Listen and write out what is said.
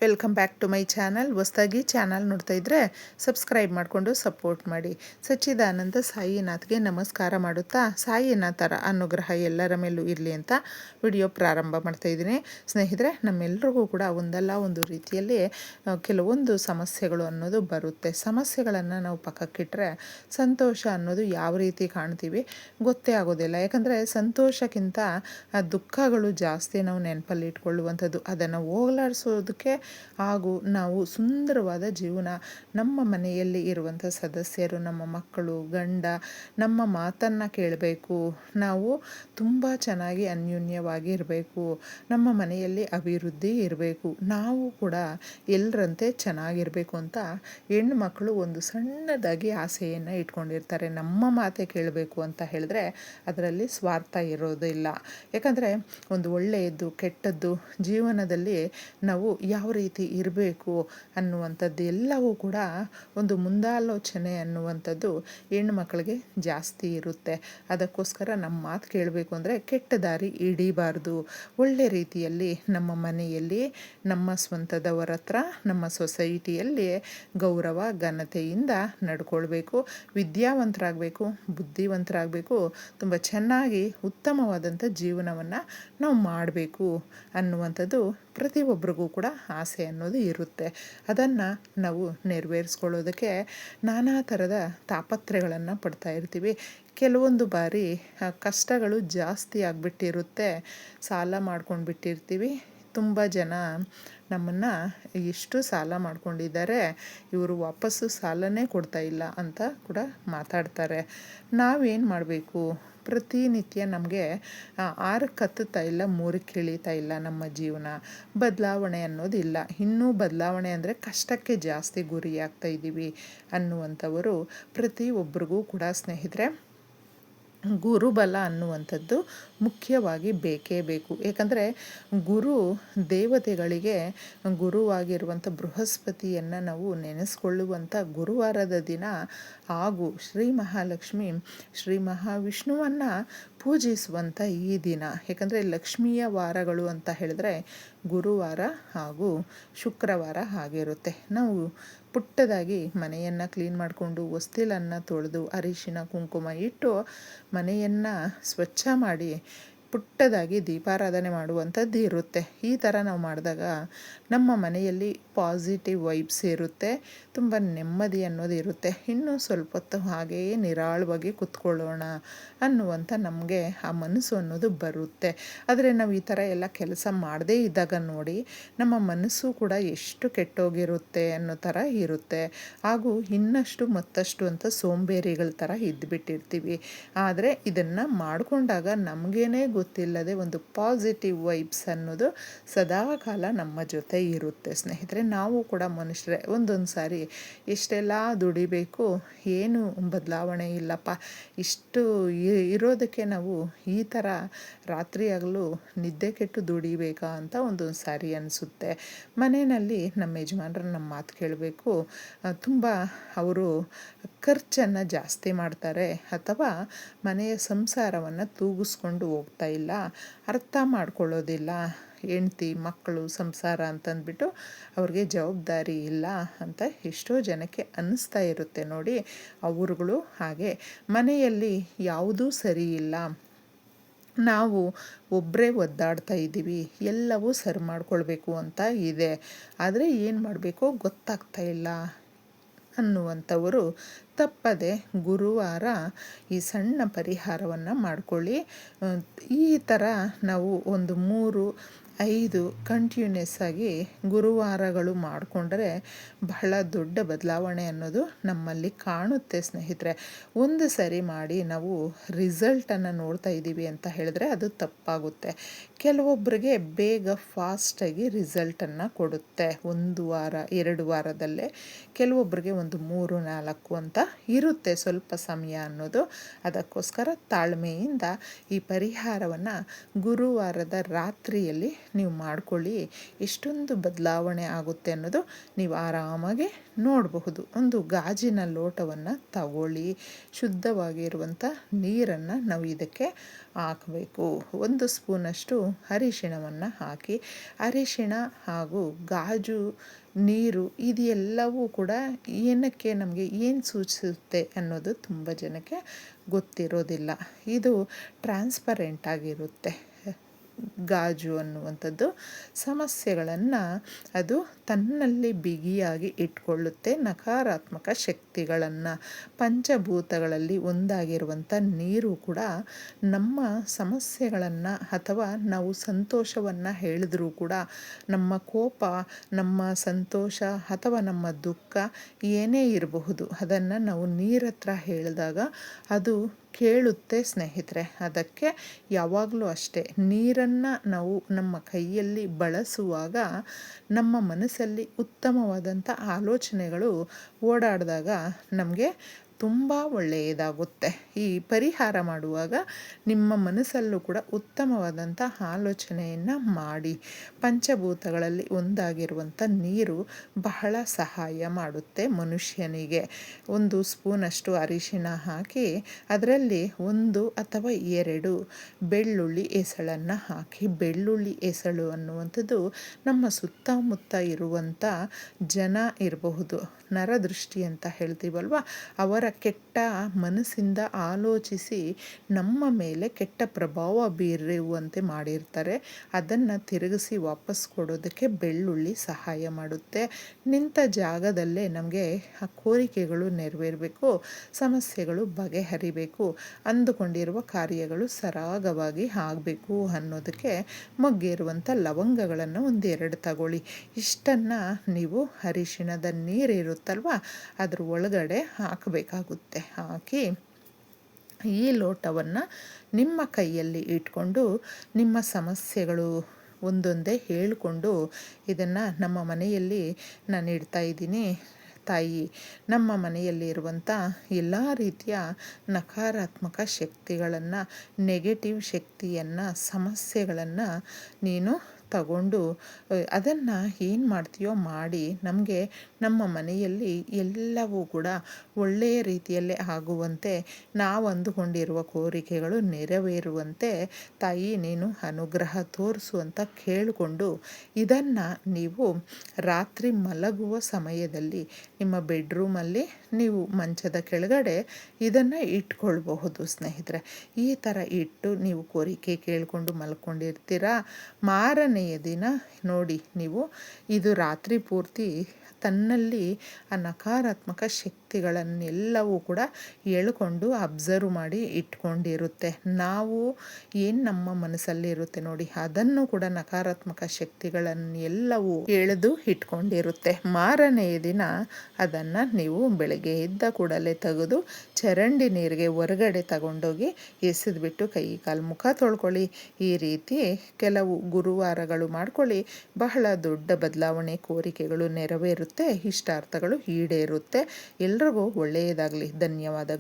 Welcome back to my channel. ಹೊಸದಾಗಿ channel ನೋಡ್ತಾ ಇದ್ದರೆ ಸಬ್ಸ್ಕ್ರೈಬ್ ಮಾಡಿಕೊಂಡು ಸಪೋರ್ಟ್ ಮಾಡಿ. ಸಚ್ಚಿದಾನಂದ ಸಾಯಿನಾಥ್ಗೆ ನಮಸ್ಕಾರ ಮಾಡುತ್ತಾ ಸಾಯಿನಾಥರ ಅನುಗ್ರಹ ಎಲ್ಲರ ಮೇಲೂ ಇರಲಿ ಅಂತ ವಿಡಿಯೋ ಪ್ರಾರಂಭ ಮಾಡ್ತಾಯಿದ್ದೀನಿ. ಸ್ನೇಹಿತರೆ, ನಮ್ಮೆಲ್ರಿಗೂ ಕೂಡ ಒಂದಲ್ಲ ಒಂದು ರೀತಿಯಲ್ಲಿ ಕೆಲವೊಂದು ಸಮಸ್ಯೆಗಳು ಅನ್ನೋದು ಬರುತ್ತೆ. ಸಮಸ್ಯೆಗಳನ್ನು ನಾವು ಪಕ್ಕಕ್ಕಿಟ್ಟರೆ ಸಂತೋಷ ಅನ್ನೋದು ಯಾವ ರೀತಿ ಕಾಣ್ತೀವಿ ಗೊತ್ತೇ ಆಗೋದಿಲ್ಲ. ಯಾಕಂದರೆ ಸಂತೋಷಕ್ಕಿಂತ ದುಃಖಗಳು ಜಾಸ್ತಿ ನಾವು ನೆನಪಲ್ಲಿ ಇಟ್ಕೊಳ್ಳುವಂಥದ್ದು. ಅದನ್ನು ಹೋಗಲಾಡಿಸೋದಕ್ಕೆ ಹಾಗೂ ನಾವು ಸುಂದರವಾದ ಜೀವನ, ನಮ್ಮ ಮನೆಯಲ್ಲಿ ಇರುವಂಥ ಸದಸ್ಯರು, ನಮ್ಮ ಮಕ್ಕಳು, ಗಂಡ ನಮ್ಮ ಮಾತನ್ನು ಕೇಳಬೇಕು, ನಾವು ತುಂಬ ಚೆನ್ನಾಗಿ ಅನ್ಯೋನ್ಯವಾಗಿ ಇರಬೇಕು, ನಮ್ಮ ಮನೆಯಲ್ಲಿ ಅಭಿವೃದ್ಧಿ ಇರಬೇಕು, ನಾವು ಕೂಡ ಎಲ್ಲರಂತೆ ಚೆನ್ನಾಗಿರಬೇಕು ಅಂತ ಹೆಣ್ಣು ಮಕ್ಕಳು ಒಂದು ಸಣ್ಣದಾಗಿ ಆಸೆಯನ್ನು ಇಟ್ಕೊಂಡಿರ್ತಾರೆ. ನಮ್ಮ ಮಾತೆ ಕೇಳಬೇಕು ಅಂತ ಹೇಳಿದ್ರೆ ಅದರಲ್ಲಿ ಸ್ವಾರ್ಥ ಇರೋದಿಲ್ಲ. ಯಾಕಂದರೆ ಒಂದು ಒಳ್ಳೆಯದು ಕೆಟ್ಟದ್ದು ಜೀವನದಲ್ಲಿ ನಾವು ಯಾವ ರೀತಿ ಇರಬೇಕು ಅನ್ನುವಂಥದ್ದು ಎಲ್ಲವೂ ಕೂಡ ಒಂದು ಮುಂದಾಲೋಚನೆ ಅನ್ನುವಂಥದ್ದು ಹೆಣ್ಣು ಮಕ್ಕಳಿಗೆ ಜಾಸ್ತಿ ಇರುತ್ತೆ. ಅದಕ್ಕೋಸ್ಕರ ನಮ್ಮ ಮಾತು ಕೇಳಬೇಕು ಅಂದರೆ ಕೆಟ್ಟ ದಾರಿ ಹಿಡಿಬಾರ್ದು. ಒಳ್ಳೆ ರೀತಿಯಲ್ಲಿ ನಮ್ಮ ಮನೆಯಲ್ಲಿ, ನಮ್ಮ ಸ್ವಂತದವರ ಹತ್ರ, ನಮ್ಮ ಸೊಸೈಟಿಯಲ್ಲಿ ಗೌರವ ಘನತೆಯಿಂದ ನಡ್ಕೊಳ್ಬೇಕು, ವಿದ್ಯಾವಂತರಾಗಬೇಕು, ಬುದ್ಧಿವಂತರಾಗಬೇಕು, ತುಂಬ ಚೆನ್ನಾಗಿ ಉತ್ತಮವಾದಂಥ ಜೀವನವನ್ನು ನಾವು ಮಾಡಬೇಕು ಅನ್ನುವಂಥದ್ದು ಪ್ರತಿಯೊಬ್ಬರಿಗೂ ಕೂಡ ಆಸೆ ಅನ್ನೋದು ಇರುತ್ತೆ. ಅದನ್ನು ನಾವು ನೆರವೇರಿಸ್ಕೊಳ್ಳೋದಕ್ಕೆ ನಾನಾ ಥರದ ತಾಪತ್ರೆಗಳನ್ನು ಪಡ್ತಾ ಇರ್ತೀವಿ. ಕೆಲವೊಂದು ಬಾರಿ ಕಷ್ಟಗಳು ಜಾಸ್ತಿ ಆಗಿಬಿಟ್ಟಿರುತ್ತೆ, ಸಾಲ ಮಾಡ್ಕೊಂಡು ಬಿಟ್ಟಿರ್ತೀವಿ. ತುಂಬ ಜನ ನಮ್ಮನ್ನು ಎಷ್ಟು ಸಾಲ ಮಾಡ್ಕೊಂಡಿದ್ದಾರೆ, ಇವರು ವಾಪಸ್ಸು ಸಾಲನೇ ಕೊಡ್ತಾ ಇಲ್ಲ ಅಂತ ಕೂಡ ಮಾತಾಡ್ತಾರೆ. ನಾವೇನು ಮಾಡಬೇಕು? ಪ್ರತಿನಿತ್ಯ ನಮಗೆ 6ಕ್ಕೆ ಹತ್ತುತ್ತಾ ಇಲ್ಲ, 3ಕ್ಕೆ ಇಳೀತಾ ಇಲ್ಲ ನಮ್ಮ ಜೀವನ. ಬದಲಾವಣೆ ಅನ್ನೋದಿಲ್ಲ. ಇನ್ನೂ ಬದಲಾವಣೆ ಅಂದರೆ ಕಷ್ಟಕ್ಕೆ ಜಾಸ್ತಿ ಗುರಿಯಾಗ್ತಾ ಇದ್ದೀವಿ ಅನ್ನುವಂಥವರು ಪ್ರತಿಯೊಬ್ಬರಿಗೂ ಕೂಡ ಸ್ನೇಹಿತರೆ ಗುರುಬಲ ಅನ್ನುವಂಥದ್ದು ಮುಖ್ಯವಾಗಿ ಬೇಕೇ ಬೇಕು. ಏಕೆಂದರೆ ಗುರು ದೇವತೆಗಳಿಗೆ ಗುರುವಾಗಿರುವಂಥ ಬೃಹಸ್ಪತಿಯನ್ನು ನಾವು ನೆನೆಸ್ಕೊಳ್ಳುವಂಥ ಗುರುವಾರದ ದಿನ ಹಾಗೂ ಶ್ರೀ ಮಹಾಲಕ್ಷ್ಮಿ ಶ್ರೀ ಮಹಾವಿಷ್ಣುವನ್ನು ಪೂಜಿಸುವಂಥ ಈ ದಿನ. ಏಕೆಂದರೆ ಲಕ್ಷ್ಮಿಯ ವಾರಗಳು ಅಂತ ಹೇಳಿದ್ರೆ ಗುರುವಾರ ಹಾಗೂ ಶುಕ್ರವಾರ ಆಗಿರುತ್ತೆ. ನಾವು ಪುಟ್ಟದಾಗಿ ಮನೆಯನ್ನು ಕ್ಲೀನ್ ಮಾಡಿಕೊಂಡು ಹೊಸ್ತಿಲನ್ನು ತೊಳೆದು ಅರಿಶಿನ ಕುಂಕುಮ ಇಟ್ಟು ಮನೆಯನ್ನು ಸ್ವಚ್ಛ ಮಾಡಿ ಪುಟ್ಟದಾಗಿ ದೀಪಾರಾಧನೆ ಮಾಡುವಂಥದ್ದು ಇರುತ್ತೆ. ಈ ಥರ ನಾವು ಮಾಡಿದಾಗ ನಮ್ಮ ಮನೆಯಲ್ಲಿ ಪಾಸಿಟಿವ್ ವೈಬ್ಸ್ ಇರುತ್ತೆ, ತುಂಬ ನೆಮ್ಮದಿ ಅನ್ನೋದು ಇರುತ್ತೆ. ಇನ್ನೂ ಸ್ವಲ್ಪ ಹೊತ್ತು ಹಾಗೆಯೇ ನಿರಾಳವಾಗಿ ಕೂತ್ಕೊಳ್ಳೋಣ ಅನ್ನುವಂಥ ನಮಗೆ ಆ ಮನಸ್ಸು ಅನ್ನೋದು ಬರುತ್ತೆ. ಆದರೆ ನಾವು ಈ ಥರ ಎಲ್ಲ ಕೆಲಸ ಮಾಡದೇ ಇದ್ದಾಗ ನೋಡಿ ನಮ್ಮ ಮನಸ್ಸು ಕೂಡ ಎಷ್ಟು ಕೆಟ್ಟೋಗಿರುತ್ತೆ ಅನ್ನೋ ಥರ ಇರುತ್ತೆ. ಹಾಗೂ ಇನ್ನಷ್ಟು ಮತ್ತಷ್ಟು ಅಂತ ಸೋಂಬೇರಿಗಳ ಥರ ಇದ್ದುಬಿಟ್ಟಿರ್ತೀವಿ. ಆದರೆ ಇದನ್ನು ಮಾಡಿಕೊಂಡಾಗ ನಮಗೇನೆ ಗೊತ್ತಿಲ್ಲದೆ ಒಂದು ಪಾಸಿಟಿವ್ ವೈಬ್ಸ್ ಅನ್ನೋದು ಸದಾ ಕಾಲ ನಮ್ಮ ಜೊತೆ ಇರುತ್ತೆ. ಸ್ನೇಹಿತರೆ, ನಾವು ಕೂಡ ಮನುಷ್ಯರೇ. ಒಂದೊಂದು ಸಾರಿ ಎಷ್ಟೆಲ್ಲ ದುಡಿಬೇಕು, ಏನು ಬದಲಾವಣೆ ಇಲ್ಲಪ್ಪ, ಇಷ್ಟು ಇರೋದಕ್ಕೆ ನಾವು ಈ ಥರ ರಾತ್ರಿ ಹಗಲು ನಿದ್ದೆ ಕೆಟ್ಟು ದುಡಿಬೇಕಾ ಅಂತ ಒಂದೊಂದು ಸಾರಿ ಅನಿಸುತ್ತೆ. ಮನೆಯಲ್ಲಿ ನಮ್ಮ ಯಜಮಾನರು ನಮ್ಮ ಮಾತು ಕೇಳಬೇಕು, ತುಂಬ ಅವರು ಖರ್ಚನ್ನು ಜಾಸ್ತಿ ಮಾಡ್ತಾರೆ ಅಥವಾ ಮನೆಯ ಸಂಸಾರವನ್ನು ತೂಗಿಸ್ಕೊಂಡು ಹೋಗ್ತಾ ಇಲ್ಲ, ಅರ್ಥ ಮಾಡ್ಕೊಳ್ಳೋದಿಲ್ಲ. ಹೆಂಡ್ತಿ ಮಕ್ಕಳು ಸಂಸಾರ ಅಂತಂದ್ಬಿಟ್ಟು ಅವ್ರಿಗೆ ಜವಾಬ್ದಾರಿ ಇಲ್ಲ ಅಂತ ಎಷ್ಟೋ ಜನಕ್ಕೆ ಅನ್ನಿಸ್ತಾ ಇರುತ್ತೆ. ನೋಡಿ, ಅವರುಗಳು ಹಾಗೆ ಮನೆಯಲ್ಲಿ ಯಾವುದೂ ಸರಿ ಇಲ್ಲ, ನಾವು ಒಬ್ಬರೇ ಒದ್ದಾಡ್ತಾ ಇದ್ದೀವಿ, ಎಲ್ಲವೂ ಸರಿ ಮಾಡ್ಕೊಳ್ಬೇಕು ಅಂತ ಇದೆ, ಆದರೆ ಏನು ಮಾಡಬೇಕೋ ಗೊತ್ತಾಗ್ತಾ ಇಲ್ಲ ಅನ್ನುವಂಥವರು ತಪ್ಪದೆ ಗುರುವಾರ ಈ ಸಣ್ಣ ಪರಿಹಾರವನ್ನು ಮಾಡಿಕೊಳ್ಳಿ. ಈ ಥರ ನಾವು ಒಂದು 3-5 ಕಂಟಿನ್ಯೂಸ್ ಆಗಿ ಗುರುವಾರಗಳು ಮಾಡಿಕೊಂಡ್ರೆ ಬಹಳ ದೊಡ್ಡ ಬದಲಾವಣೆ ಅನ್ನೋದು ನಮ್ಮಲ್ಲಿ ಕಾಣುತ್ತೆ. ಸ್ನೇಹಿತರೆ, ಒಂದು ಸರಿ ಮಾಡಿ ನಾವು ರಿಸಲ್ಟನ್ನು ನೋಡ್ತಾ ಇದ್ದೀವಿ ಅಂತ ಹೇಳಿದ್ರೆ ಅದು ತಪ್ಪಾಗುತ್ತೆ. ಕೆಲವೊಬ್ಬರಿಗೆ ಬೇಗ ಫಾಸ್ಟಾಗಿ ರಿಸಲ್ಟನ್ನು ಕೊಡುತ್ತೆ, 1 ವಾರ 2 ವಾರದಲ್ಲೇ. ಕೆಲವೊಬ್ಬರಿಗೆ ಒಂದು 3-4 ಅಂತ ಇರುತ್ತೆ ಸ್ವಲ್ಪ ಸಮಯ ಅನ್ನೋದು. ಅದಕ್ಕೋಸ್ಕರ ತಾಳ್ಮೆಯಿಂದ ಈ ಪರಿಹಾರವನ್ನು ಗುರುವಾರದ ರಾತ್ರಿಯಲ್ಲಿ ನೀವು ಮಾಡ್ಕೊಳ್ಳಿ. ಎಷ್ಟೊಂದು ಬದಲಾವಣೆ ಆಗುತ್ತೆ ಅನ್ನೋದು ನೀವು ಆರಾಮಾಗಿ ನೋಡಬಹುದು. ಒಂದು ಗಾಜಿನ ಲೋಟವನ್ನು ತಗೊಳ್ಳಿ, ಶುದ್ಧವಾಗಿರುವಂಥ ನೀರನ್ನು ನಾವು ಇದಕ್ಕೆ ಹಾಕಬೇಕು. 1 ಸ್ಪೂನಷ್ಟು ಅರಿಶಿಣವನ್ನು ಹಾಕಿ, ಅರಿಶಿಣ ಹಾಗೂ ಗಾಜು ನೀರು ಇದೆಲ್ಲವೂ ಕೂಡ ಏನಕ್ಕೆ ನಮಗೆ ಏನು ಸೂಚಿಸುತ್ತೆ ಅನ್ನೋದು ತುಂಬ ಜನಕ್ಕೆ ಗೊತ್ತಿರೋದಿಲ್ಲ. ಇದು ಟ್ರಾನ್ಸ್ಪರೆಂಟ್ ಆಗಿರುತ್ತೆ. ಗಾಜು ಅನ್ನುವಂಥದ್ದು ಸಮಸ್ಯೆಗಳನ್ನು ಅದು ತನ್ನಲ್ಲಿ ಬಿಗಿಯಾಗಿ ಇಟ್ಕೊಳ್ಳುತ್ತೆ. ನಕಾರಾತ್ಮಕ ಶಕ್ತಿಗಳನ್ನು, ಪಂಚಭೂತಗಳಲ್ಲಿ ಒಂದಾಗಿರುವಂಥ ನೀರು ಕೂಡ ನಮ್ಮ ಸಮಸ್ಯೆಗಳನ್ನು ಅಥವಾ ನಾವು ಸಂತೋಷವನ್ನು ಹೇಳಿದ್ರೂ ಕೂಡ ನಮ್ಮ ಕೋಪ, ನಮ್ಮ ಸಂತೋಷ ಅಥವಾ ನಮ್ಮ ದುಃಖ ಏನೇ ಇರಬಹುದು ಅದನ್ನು ನಾವು ನೀರ ಹತ್ರ ಹೇಳಿದಾಗ ಅದು ಕೇಳುತ್ತೆ ಸ್ನೇಹಿತರೆ. ಅದಕ್ಕೆ ಯಾವಾಗಲೂ ಅಷ್ಟೇ ನೀರನ್ನು ನಾವು ನಮ್ಮ ಕೈಯಲ್ಲಿ ಬಳಸುವಾಗ ನಮ್ಮ ಮನಸ್ಸಲ್ಲಿ ಉತ್ತಮವಾದಂಥ ಆಲೋಚನೆಗಳು ಓಡಾಡಿದಾಗ ನಮಗೆ ತುಂಬ ಒಳ್ಳೆಯದಾಗುತ್ತೆ. ಈ ಪರಿಹಾರ ಮಾಡುವಾಗ ನಿಮ್ಮ ಮನಸ್ಸಲ್ಲೂ ಕೂಡ ಉತ್ತಮವಾದಂಥ ಆಲೋಚನೆಯನ್ನು ಮಾಡಿ. ಪಂಚಭೂತಗಳಲ್ಲಿ ಒಂದಾಗಿರುವಂಥ ನೀರು ಬಹಳ ಸಹಾಯ ಮಾಡುತ್ತೆ ಮನುಷ್ಯನಿಗೆ. 1 ಸ್ಪೂನಷ್ಟು ಅರಿಶಿಣ ಹಾಕಿ ಅದರಲ್ಲಿ 1 ಅಥವಾ 2 ಬೆಳ್ಳುಳ್ಳಿ ಎಸಳನ್ನು ಹಾಕಿ. ಬೆಳ್ಳುಳ್ಳಿ ಎಸಳು ಅನ್ನುವಂಥದ್ದು ನಮ್ಮ ಸುತ್ತಮುತ್ತ ಇರುವಂಥ ಜನ ಇರಬಹುದು, ನರದೃಷ್ಟಿ ಅಂತ ಹೇಳ್ತೀವಲ್ವ, ಅವರ ಕೆಟ್ಟ ಮನಸ್ಸಿಂದ ಆಲೋಚಿಸಿ ನಮ್ಮ ಮೇಲೆ ಕೆಟ್ಟ ಪ್ರಭಾವ ಬೀರುವಂತೆ ಮಾಡಿರ್ತಾರೆ. ಅದನ್ನು ತಿರುಗಿಸಿ ವಾಪಸ್ ಕೊಡೋದಕ್ಕೆ ಬೆಳ್ಳುಳ್ಳಿ ಸಹಾಯ ಮಾಡುತ್ತೆ. ನಿಂತ ಜಾಗದಲ್ಲೇ ನಮಗೆ ಆ ಕೋರಿಕೆಗಳು ನೆರವೇರಬೇಕು, ಸಮಸ್ಯೆಗಳು ಬಗೆಹರಿಬೇಕು, ಅಂದುಕೊಂಡಿರುವ ಕಾರ್ಯಗಳು ಸರಾಗವಾಗಿ ಆಗಬೇಕು ಅನ್ನೋದಕ್ಕೆ ಮೊಗ್ಗಿರುವಂಥ ಲವಂಗಗಳನ್ನು 1-2 ತಗೊಳ್ಳಿ. ಇಷ್ಟನ್ನು ನೀವು ಅರಿಶಿಣದ ನೀರಿರುತ್ತಲ್ವ ಅದ್ರ ಒಳಗಡೆ ಹಾಕಬೇಕಾಗುತ್ತೆ. ಹಾಕಿ ಈ ಲೋಟವನ್ನು ನಿಮ್ಮ ಕೈಯಲ್ಲಿ ಇಟ್ಕೊಂಡು ನಿಮ್ಮ ಸಮಸ್ಯೆಗಳು ಒಂದೊಂದೇ ಹೇಳಿಕೊಂಡು ಇದನ್ನು ನಮ್ಮ ಮನೆಯಲ್ಲಿ ನಾನು ಇಡ್ತಾ ಇದ್ದೀನಿ ತಾಯಿ, ನಮ್ಮ ಮನೆಯಲ್ಲಿ ಇರುವಂಥ ಎಲ್ಲ ರೀತಿಯ ನಕಾರಾತ್ಮಕ ಶಕ್ತಿಗಳನ್ನು, ನೆಗೆಟಿವ್ ಶಕ್ತಿಯನ್ನು, ಸಮಸ್ಯೆಗಳನ್ನು ನೀನು ತಗೊಂಡು ಅದನ್ನು ಏನು ಮಾಡ್ತೀಯೋ ಮಾಡಿ ನಮಗೆ ನಮ್ಮ ಮನೆಯಲ್ಲಿ ಎಲ್ಲವೂ ಕೂಡ ಒಳ್ಳೆಯ ರೀತಿಯಲ್ಲೇ ಆಗುವಂತೆ, ನಾವು ಅಂದುಕೊಂಡಿರುವ ಕೋರಿಕೆಗಳು ನೆರವೇರುವಂತೆ ತಾಯಿ ನೀನು ಅನುಗ್ರಹ ತೋರಿಸು ಅಂತ ಕೇಳಿಕೊಂಡು ಇದನ್ನು ನೀವು ರಾತ್ರಿ ಮಲಗುವ ಸಮಯದಲ್ಲಿ ನಿಮ್ಮ ಬೆಡ್ರೂಮಲ್ಲಿ ನೀವು ಮಂಚದ ಕೆಳಗಡೆ ಇದನ್ನು ಇಟ್ಕೊಳ್ಬಹುದು ಸ್ನೇಹಿತರೆ. ಈ ಥರ ಇಟ್ಟು ನೀವು ಕೋರಿಕೆ ಕೇಳಿಕೊಂಡು ಮಲ್ಕೊಂಡಿರ್ತೀರಾ. ಮಾರನೆಯ ದಿನ ನೋಡಿ ನೀವು ಇದು ರಾತ್ರಿ ಪೂರ್ತಿ ತನ್ನಲ್ಲಿ ಆ ನಕಾರಾತ್ಮಕ ಶಕ್ತಿಗಳನ್ನೆಲ್ಲವೂ ಕೂಡ ಎಳ್ಕೊಂಡು ಅಬ್ಸರ್ವ್ ಮಾಡಿ ಇಟ್ಕೊಂಡಿರುತ್ತೆ. ನಾವು ಏನು ನಮ್ಮ ಮನಸ್ಸಲ್ಲಿರುತ್ತೆ ನೋಡಿ ಅದನ್ನು ಕೂಡ ನಕಾರಾತ್ಮಕ ಶಕ್ತಿಗಳನ್ನೆಲ್ಲವೂ ಎಳೆದು ಇಟ್ಕೊಂಡಿರುತ್ತೆ. ಮಾರನೆಯ ದಿನ ಅದನ್ನು ನೀವು ಬೆಳಗ್ಗೆ ಎದ್ದ ಕೂಡಲೇ ತೆಗೆದು ಚರಂಡಿ ನೀರಿಗೆ ಹೊರಗಡೆ ತಗೊಂಡೋಗಿ ಎಸೆದ್ಬಿಟ್ಟು ಕೈ ಕಾಲು ಮುಖ ತೊಳ್ಕೊಳ್ಳಿ. ಈ ರೀತಿ ಕೆಲವು ಗುರುವಾರಗಳು ಮಾಡ್ಕೊಳ್ಳಿ. ಬಹಳ ದೊಡ್ಡ ಬದಲಾವಣೆ, ಕೋರಿಕೆಗಳು ನೆರವೇರುತ್ತೆ, ಇಷ್ಟಾರ್ಥಗಳು ಈಡೇರುತ್ತೆ. ಎಲ್ರಿಗೂ ಒಳ್ಳೆಯದಾಗಲಿ. ಧನ್ಯವಾದಗಳು.